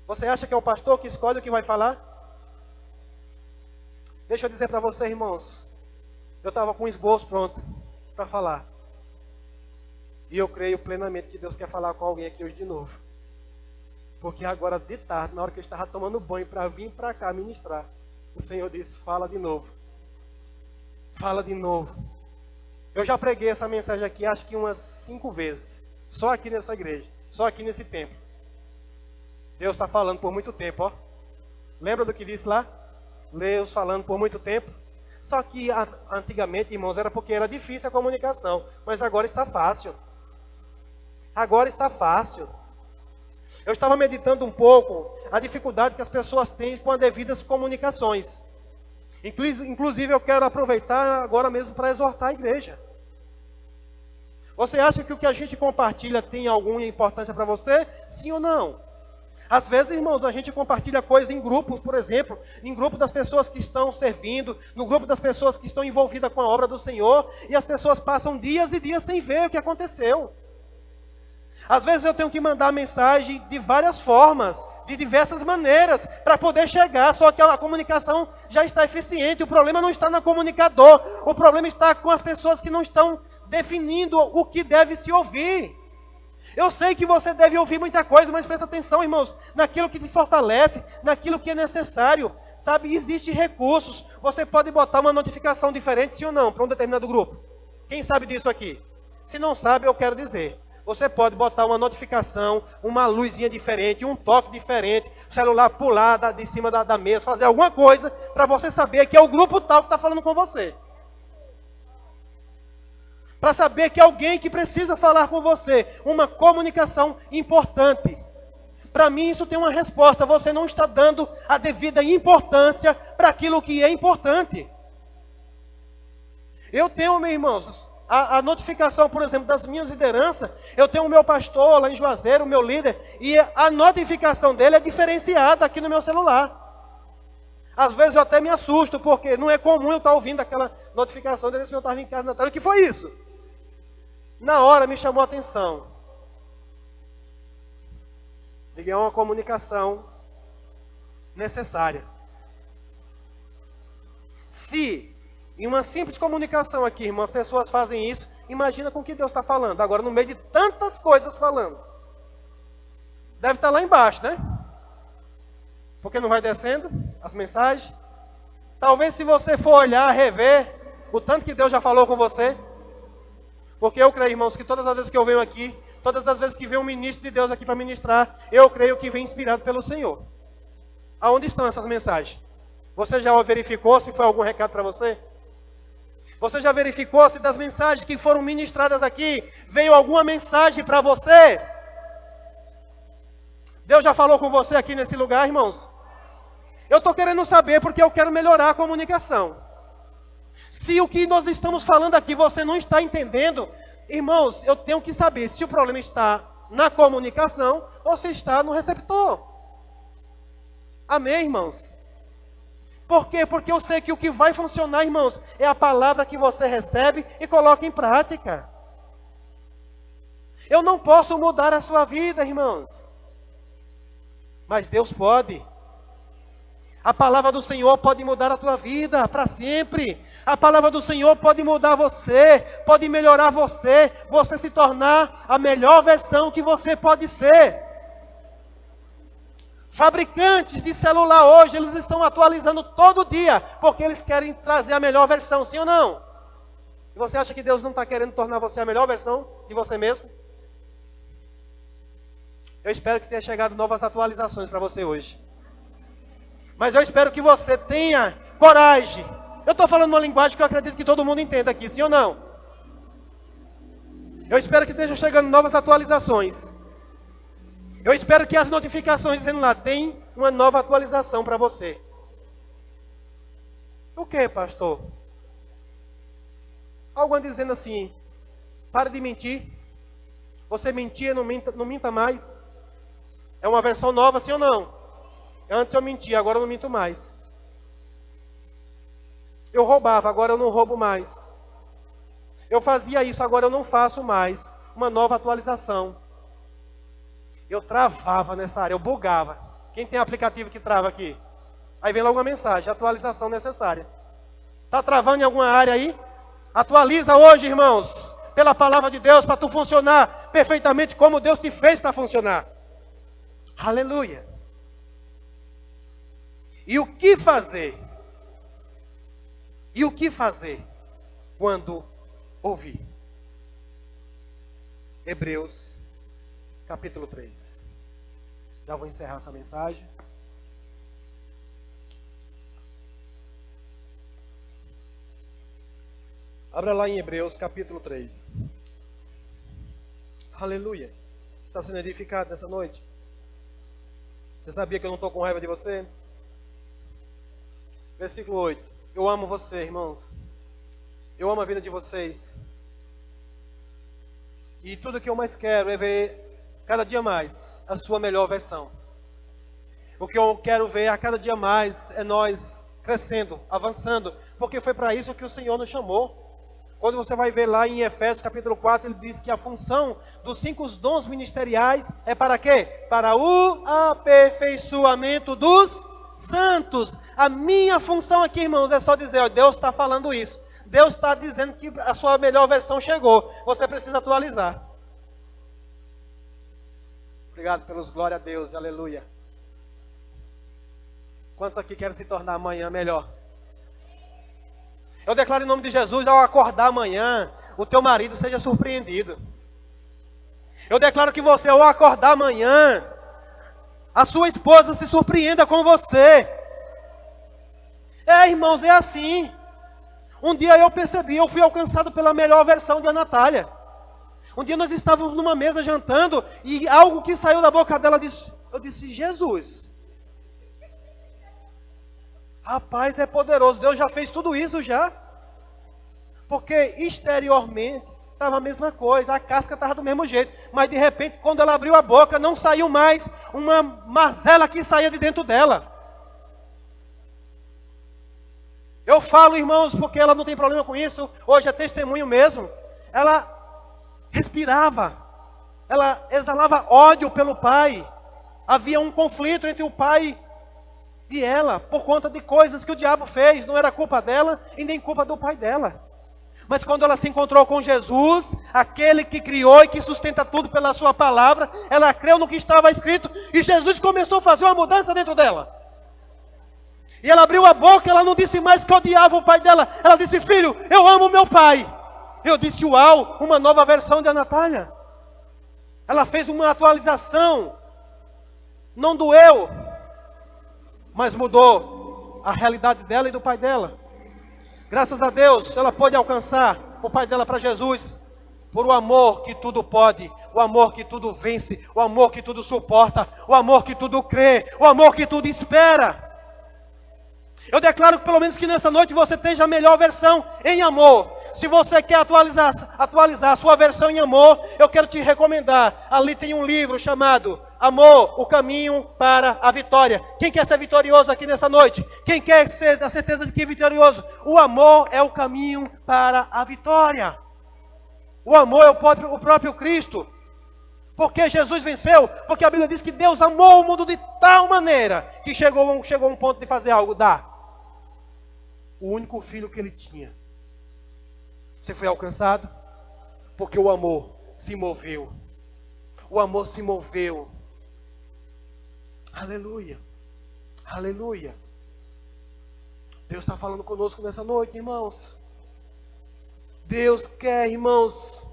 Você acha que é o pastor que escolhe o que vai falar? Deixa eu dizer para você, irmãos, eu estava com um esboço pronto para falar. E eu creio plenamente que Deus quer falar com alguém aqui hoje de novo. Porque agora de tarde, na hora que eu estava tomando banho para vir para cá ministrar, o Senhor disse, fala de novo. Fala de novo. Eu já preguei essa mensagem aqui, acho que umas 5 vezes. Só aqui nessa igreja. Só aqui nesse templo. Deus está falando por muito tempo, ó. Lembra do que disse lá? Deus falando por muito tempo. Só que antigamente, irmãos, era porque era difícil a comunicação. Mas agora está fácil. Agora está fácil. Eu estava meditando um pouco a dificuldade que as pessoas têm com as devidas comunicações. Inclusive, eu quero aproveitar agora mesmo para exortar a igreja. Você acha que o que a gente compartilha tem alguma importância para você? Sim ou não? Às vezes, irmãos, a gente compartilha coisas em grupos, por exemplo, em grupo das pessoas que estão servindo, no grupo das pessoas que estão envolvidas com a obra do Senhor, e as pessoas passam dias e dias sem ver o que aconteceu. Às vezes eu tenho que mandar mensagem de várias formas, de diversas maneiras, para poder chegar, só que a comunicação já está eficiente. O problema não está no comunicador, o problema está com as pessoas que não estão definindo o que deve se ouvir. Eu sei que você deve ouvir muita coisa, mas presta atenção, irmãos, naquilo que te fortalece, naquilo que é necessário. Sabe, existem recursos. Você pode botar uma notificação diferente, sim ou não, para um determinado grupo. Quem sabe disso aqui? Se não sabe, eu quero dizer. Você pode botar uma notificação, uma luzinha diferente, um toque diferente, o celular pular de cima da mesa, fazer alguma coisa para você saber que é o grupo tal que está falando com você. Para saber que é alguém que precisa falar com você. Uma comunicação importante. Para mim isso tem uma resposta. Você não está dando a devida importância para aquilo que é importante. Eu tenho, meus irmãos, a notificação, por exemplo, das minhas lideranças. Eu tenho o meu pastor lá em Juazeiro, o meu líder, e a notificação dele é diferenciada aqui no meu celular. Às vezes eu até me assusto, porque não é comum eu estar ouvindo aquela notificação dele se eu estava em casa na tela. O que foi isso? Na hora me chamou a atenção. É uma comunicação necessária. Se em uma simples comunicação aqui, irmãos, as pessoas fazem isso, imagina com o que Deus está falando. Agora, no meio de tantas coisas falando. Deve estar lá embaixo, né? Porque não vai descendo as mensagens. Talvez se você for olhar, rever, o tanto que Deus já falou com você. Porque eu creio, irmãos, que todas as vezes que eu venho aqui, todas as vezes que vem um ministro de Deus aqui para ministrar, eu creio que vem inspirado pelo Senhor. Aonde estão essas mensagens? Você já verificou se foi algum recado para você? Você já verificou se das mensagens que foram ministradas aqui, veio alguma mensagem para você? Deus já falou com você aqui nesse lugar, irmãos? Eu estou querendo saber porque eu quero melhorar a comunicação. Se o que nós estamos falando aqui você não está entendendo, irmãos, eu tenho que saber se o problema está na comunicação ou se está no receptor. Amém, irmãos? Por quê? Porque eu sei que o que vai funcionar, irmãos, é a palavra que você recebe e coloca em prática. Eu não posso mudar a sua vida, irmãos. Mas Deus pode. A palavra do Senhor pode mudar a tua vida para sempre. A palavra do Senhor pode mudar você, pode melhorar você, você se tornar a melhor versão que você pode ser. Fabricantes de celular hoje, eles estão atualizando todo dia, porque eles querem trazer a melhor versão, sim ou não? E você acha que Deus não está querendo tornar você a melhor versão de você mesmo? Eu espero que tenha chegado novas atualizações para você hoje. Mas eu espero que você tenha coragem. Eu estou falando uma linguagem que eu acredito que todo mundo entenda aqui, sim ou não? Eu espero que esteja chegando novas atualizações. Eu espero que as notificações dizendo lá, tem uma nova atualização para você. O que, pastor? Alguém dizendo assim, pare de mentir. Você mentia, não minta mais. É uma versão nova, sim ou não? Antes eu mentia, agora eu não minto mais. Eu roubava, agora eu não roubo mais. Eu fazia isso, agora eu não faço mais. Uma nova atualização. Eu travava nessa área, eu bugava. Quem tem aplicativo que trava aqui? Aí vem logo uma mensagem, atualização necessária. Está travando em alguma área aí? Atualiza hoje, irmãos, pela palavra de Deus, para tu funcionar perfeitamente como Deus te fez para funcionar. Aleluia. E o que fazer? E o que fazer quando ouvir? Hebreus, capítulo 3. Já vou encerrar essa mensagem. Abra lá em Hebreus, capítulo 3. Aleluia. Você está sendo edificado nessa noite? Você sabia que eu não estou com raiva de você? Versículo 8. Eu amo você, irmãos. Eu amo a vida de vocês. E tudo que eu mais quero é ver, cada dia mais, a sua melhor versão. O que eu quero ver a cada dia mais é nós crescendo, avançando. Porque foi para isso que o Senhor nos chamou. Quando você vai ver lá em Efésios capítulo 4, ele diz que a função dos 5 dons ministeriais é para quê? Para o aperfeiçoamento dos santos. A minha função aqui, irmãos, é só dizer, ó, Deus está falando isso. Deus está dizendo que a sua melhor versão chegou. Você precisa atualizar. Obrigado pelos glória a Deus, aleluia. Quantos aqui querem se tornar amanhã melhor? Eu declaro em nome de Jesus, ao acordar amanhã, o teu marido seja surpreendido. Eu declaro que você, ao acordar amanhã, a sua esposa se surpreenda com você. Irmãos, é assim. Um dia eu percebi, eu fui alcançado pela melhor versão de Ana Natália. Um dia nós estávamos numa mesa jantando e algo que saiu da boca dela, eu disse, Jesus. Rapaz, é poderoso, Deus já fez tudo isso já. Porque exteriormente estava a mesma coisa, a casca estava do mesmo jeito. Mas de repente, quando ela abriu a boca, não saiu mais uma mazela que saía de dentro dela. Eu falo, irmãos, porque ela não tem problema com isso, hoje é testemunho mesmo. Ela respirava, ela exalava ódio pelo pai. Havia um conflito entre o pai e ela, por conta de coisas que o diabo fez. Não era culpa dela e nem culpa do pai dela. Mas quando ela se encontrou com Jesus, aquele que criou e que sustenta tudo pela sua palavra, ela creu no que estava escrito e Jesus começou a fazer uma mudança dentro dela. E ela abriu a boca, ela não disse mais que odiava o pai dela. Ela disse, filho, eu amo meu pai. Eu disse, uau, uma nova versão de Ana Natália. Ela fez uma atualização. Não doeu, mas mudou a realidade dela e do pai dela. Graças a Deus, ela pôde alcançar o pai dela para Jesus. Por o amor que tudo pode, o amor que tudo vence, o amor que tudo suporta, o amor que tudo crê, o amor que tudo espera. Eu declaro que pelo menos que nessa noite você esteja a melhor versão em amor. Se você quer atualizar a sua versão em amor, eu quero te recomendar. Ali tem um livro chamado Amor, o caminho para a vitória. Quem quer ser vitorioso aqui nessa noite? Quem quer ter a certeza de que é vitorioso? O amor é o caminho para a vitória. O amor é o próprio Cristo. Porque Jesus venceu? Porque a Bíblia diz que Deus amou o mundo de tal maneira que chegou a um ponto de fazer algo, dar o único filho que ele tinha. Você foi alcançado? Porque o amor se moveu. O amor se moveu. Aleluia. Aleluia. Deus está falando conosco nessa noite, irmãos. Deus quer, irmãos,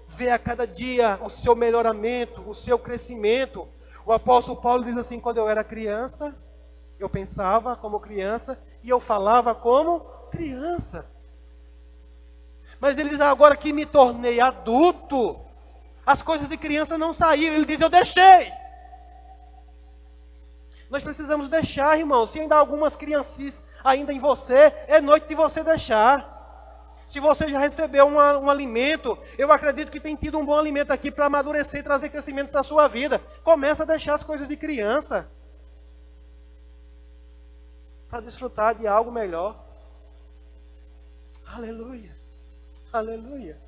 ver a cada dia o seu melhoramento, o seu crescimento. O apóstolo Paulo diz assim: quando eu era criança, eu pensava como criança e eu falava como criança. Mas ele diz: agora que me tornei adulto, as coisas de criança não saíram. Ele diz: eu deixei. Nós precisamos deixar, irmãos. Se ainda há algumas crianças ainda em você, é noite de você deixar. Se você já recebeu um alimento, eu acredito que tem tido um bom alimento aqui para amadurecer e trazer crescimento para a sua vida. Começa a deixar as coisas de criança, para desfrutar de algo melhor. Aleluia. Aleluia.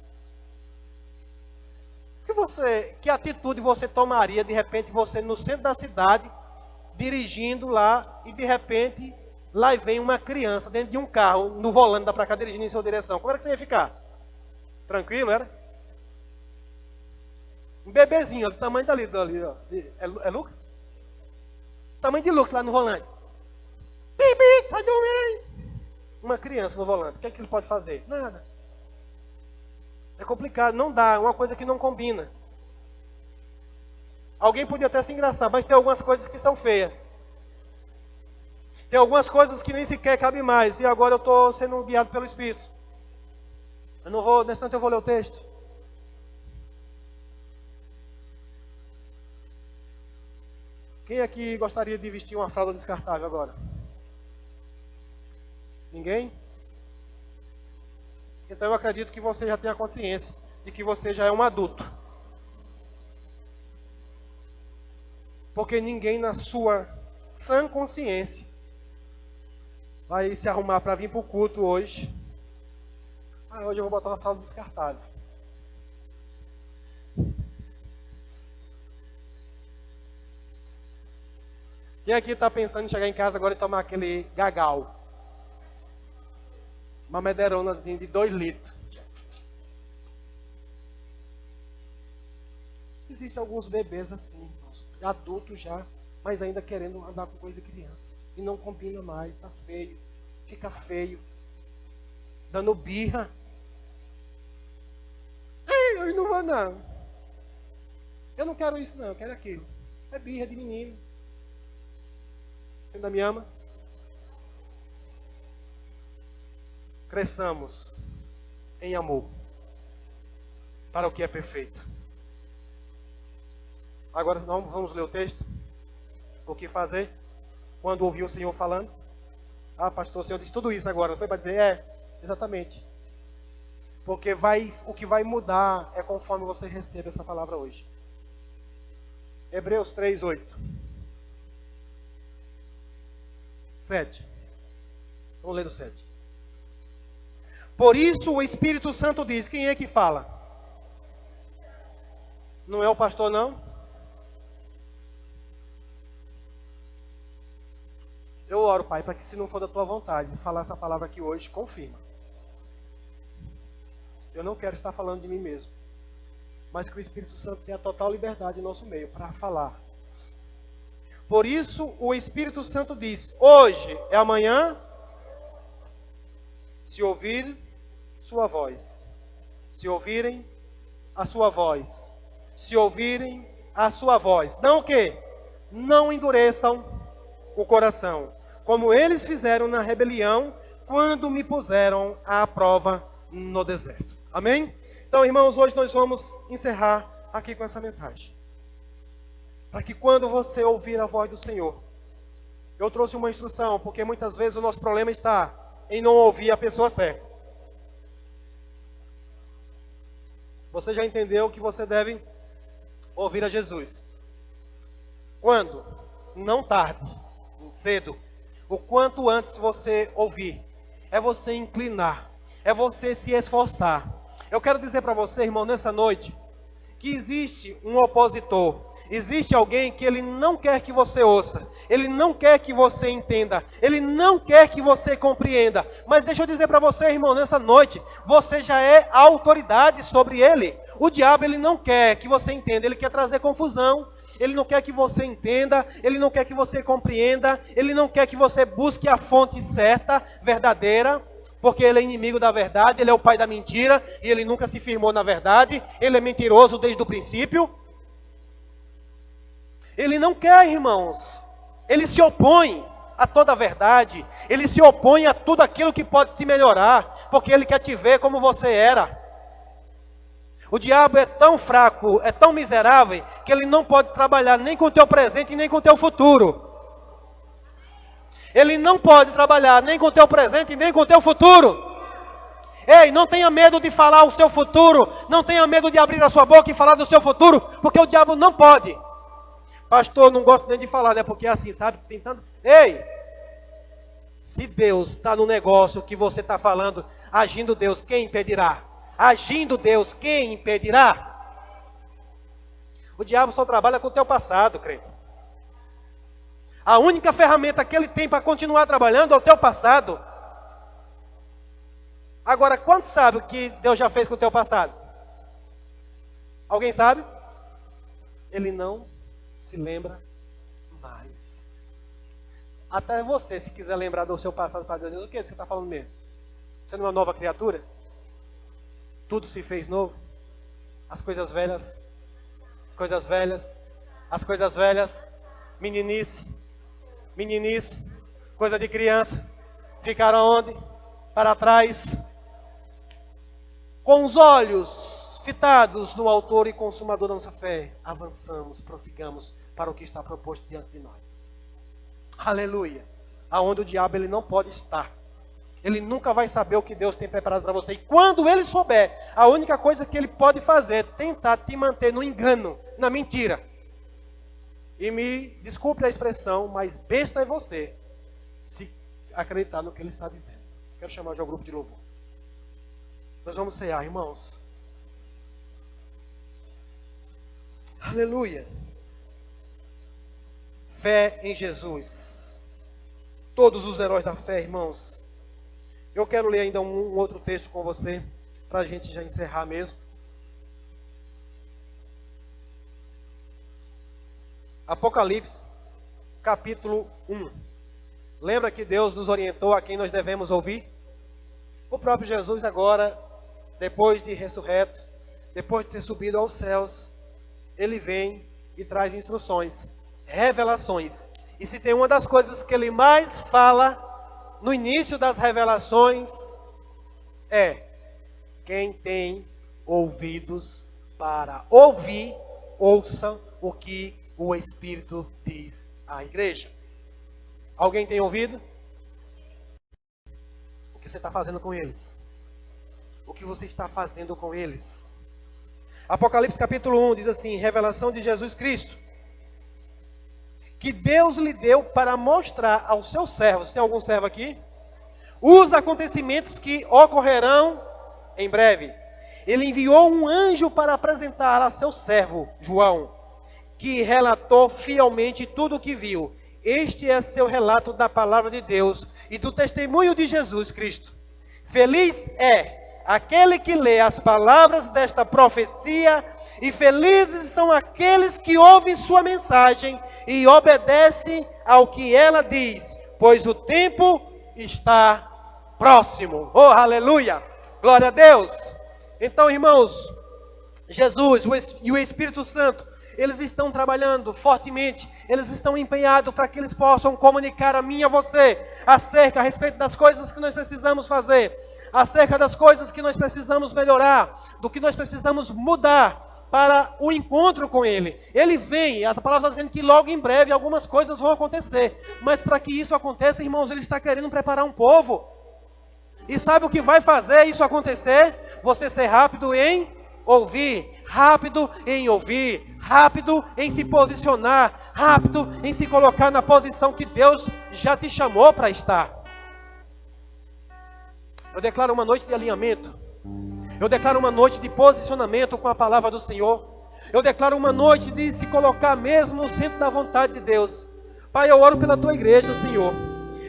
Que atitude você tomaria, de repente, você no centro da cidade, dirigindo lá, e de repente, lá vem uma criança dentro de um carro, no volante da pra cá, dirigindo em sua direção. Como era que você ia ficar? Tranquilo, era? Um bebezinho, do tamanho dali ó. É Lucas? Tamanho de Lucas lá no volante. Bibi, sai do meio. Uma criança no volante, o que é que ele pode fazer? Nada. É complicado, não dá, é uma coisa que não combina. Alguém podia até se engraçar, mas tem algumas coisas que são feias. Tem algumas coisas que nem sequer cabem mais. E agora eu estou sendo guiado pelo Espírito. Eu não vou, nesse instante eu vou ler o texto. Quem aqui gostaria de vestir uma fralda descartável agora? Ninguém? Então eu acredito que você já tem a consciência de que você já é um adulto. Porque ninguém na sua sã consciência vai se arrumar para vir para o culto hoje. Hoje eu vou botar uma fralda descartável. Quem aqui está pensando em chegar em casa agora e tomar aquele gagal? Uma mederona de 2 litros. Existem alguns bebês assim, adultos já, mas ainda querendo andar com coisa de criança. E não combina mais, está feio, fica feio, dando birra. Ei, eu não vou não. Eu não quero isso não, eu quero aquilo. É birra de menino. Você ainda me ama? Cresçamos em amor para o que é perfeito. Agora vamos ler o texto. O que fazer quando ouvir o Senhor falando? Pastor, o Senhor disse tudo isso agora, não foi para dizer? Exatamente. Porque o que vai mudar é conforme você recebe essa palavra hoje. Hebreus 3, 8. 7. Vamos ler o 7. Por isso o Espírito Santo diz, quem é que fala? Não é o pastor não? Eu oro, Pai, para que se não for da tua vontade, falar essa palavra aqui hoje, confirma. Eu não quero estar falando de mim mesmo, mas que o Espírito Santo tenha total liberdade em nosso meio para falar. Por isso o Espírito Santo diz, hoje é amanhã, se ouvir sua voz, se ouvirem a sua voz, se ouvirem a sua voz. Não o quê? Não endureçam o coração, como eles fizeram na rebelião, quando me puseram à prova no deserto. Amém? Então, irmãos, hoje nós vamos encerrar aqui com essa mensagem. Para que quando você ouvir a voz do Senhor, eu trouxe uma instrução, porque muitas vezes o nosso problema está em não ouvir a pessoa certa. Você já entendeu que você deve ouvir a Jesus. Quando? Não tarde, cedo. O quanto antes você ouvir. É você inclinar. É você se esforçar. Eu quero dizer para você, irmão, nessa noite, que existe um opositor. Existe alguém que ele não quer que você ouça. Ele não quer que você entenda. Ele não quer que você compreenda. Mas deixa eu dizer para você, irmão, nessa noite, você já é a autoridade sobre ele. O diabo, ele não quer que você entenda. Ele quer trazer confusão. Ele não quer que você entenda. Ele não quer que você compreenda. Ele não quer que você busque a fonte certa, verdadeira. Porque ele é inimigo da verdade. Ele é o pai da mentira. E ele nunca se firmou na verdade. Ele é mentiroso desde o princípio. Ele não quer, irmãos. Ele se opõe a toda a verdade. Ele se opõe a tudo aquilo que pode te melhorar. Porque ele quer te ver como você era. O diabo é tão fraco, é tão miserável, que ele não pode trabalhar nem com o teu presente nem com o teu futuro. Ele não pode trabalhar nem com o teu presente nem com o teu futuro. Ei, não tenha medo de falar o seu futuro. Não tenha medo de abrir a sua boca e falar do seu futuro. Porque o diabo não pode. Pastor, não gosto nem de falar, né? Porque é assim, sabe? Tentando. Ei! Se Deus está no negócio que você está falando, agindo Deus, quem impedirá? Agindo Deus, quem impedirá? O diabo só trabalha com o teu passado, crente. A única ferramenta que ele tem para continuar trabalhando é o teu passado. Agora, quantos sabem o que Deus já fez com o teu passado? Alguém sabe? Ele não se lembra mais. Até você, se quiser lembrar do seu passado para Deus, o que você está falando mesmo? Você não é uma nova criatura? Tudo se fez novo? As coisas velhas, meninice, coisa de criança, ficaram onde? Para trás. Com os olhos fitados no autor e consumador da nossa fé, avançamos, prossigamos para o que está proposto diante de nós. Aleluia. Aonde o diabo ele não pode estar. Ele nunca vai saber o que Deus tem preparado para você. E quando ele souber, a única coisa que ele pode fazer é tentar te manter no engano, na mentira. E me desculpe a expressão, mas besta é você se acreditar no que ele está dizendo. Quero chamar já o grupo de louvor. Nós vamos cear, irmãos. Aleluia. Fé em Jesus. Todos os heróis da fé, irmãos. Eu quero ler ainda um outro texto com você, para a gente já encerrar mesmo. Apocalipse, capítulo 1. Lembra que Deus nos orientou a quem nós devemos ouvir? O próprio Jesus agora, depois de ressurreto, depois de ter subido aos céus, ele vem e traz instruções, revelações. E se tem uma das coisas que ele mais fala no início das revelações, é: quem tem ouvidos para ouvir, ouçam o que o Espírito diz à igreja. Alguém tem ouvido? O que você está fazendo com eles? O que você está fazendo com eles? Apocalipse capítulo 1 diz assim: revelação de Jesus Cristo, que Deus lhe deu para mostrar aos seus servos. Tem algum servo aqui? Os acontecimentos que ocorrerão em breve. Ele enviou um anjo para apresentar a seu servo João, que relatou fielmente tudo o que viu. Este é seu relato da palavra de Deus e do testemunho de Jesus Cristo. Feliz é aquele que lê as palavras desta profecia, e felizes são aqueles que ouvem sua mensagem e obedecem ao que ela diz, pois o tempo está próximo. Oh, aleluia! Glória a Deus! Então, irmãos, Jesus e o Espírito Santo, eles estão trabalhando fortemente, eles estão empenhados para que eles possam comunicar a mim e a você a respeito das coisas que nós precisamos fazer. acerca das coisas que nós precisamos melhorar, do que nós precisamos mudar para o encontro com Ele. Ele vem, a palavra está dizendo que logo em breve algumas coisas vão acontecer. Mas para que isso aconteça, irmãos, Ele está querendo preparar um povo. E sabe o que vai fazer isso acontecer? Você ser rápido em ouvir, rápido em ouvir, rápido em se posicionar, rápido em se colocar na posição que Deus já te chamou para estar. Eu declaro uma noite de alinhamento. Eu declaro uma noite de posicionamento com a palavra do Senhor. Eu declaro uma noite de se colocar mesmo no centro da vontade de Deus. Pai, eu oro pela tua igreja, Senhor.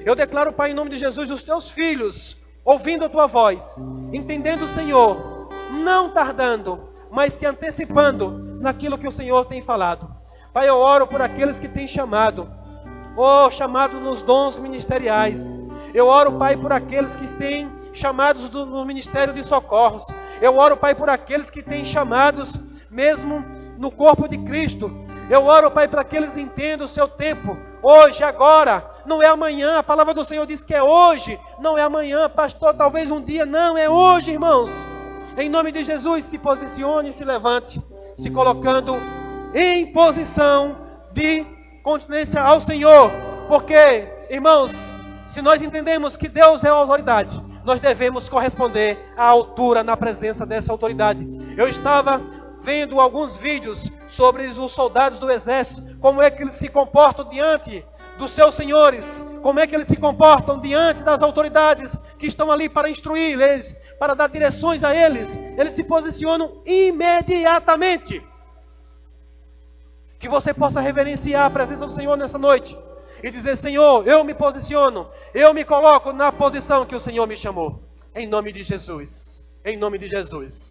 Eu declaro, Pai, em nome de Jesus, os teus filhos, ouvindo a tua voz, entendendo, Senhor, não tardando, mas se antecipando naquilo que o Senhor tem falado. Pai, eu oro por aqueles que têm chamado, chamados nos dons ministeriais. Eu oro, Pai, por aqueles que têm chamados no ministério de socorros. Eu oro, Pai, por aqueles que têm chamados mesmo no corpo de Cristo. Eu oro, Pai, para que eles entendam o seu tempo. Hoje, agora, não é amanhã. A palavra do Senhor diz que é hoje, não é amanhã. Pastor, talvez um dia. Não, é hoje, irmãos. Em nome de Jesus, se posicione, se levante, se colocando em posição de continência ao Senhor. Porque, irmãos, se nós entendemos que Deus é a autoridade, nós devemos corresponder à altura na presença dessa autoridade. Eu estava vendo alguns vídeos sobre os soldados do exército, como é que eles se comportam diante dos seus senhores, como é que eles se comportam diante das autoridades que estão ali para instruir eles, para dar direções a eles. Eles se posicionam imediatamente. Que você possa reverenciar a presença do Senhor nessa noite e dizer: Senhor, eu me posiciono, eu me coloco na posição que o Senhor me chamou. Em nome de Jesus. Em nome de Jesus.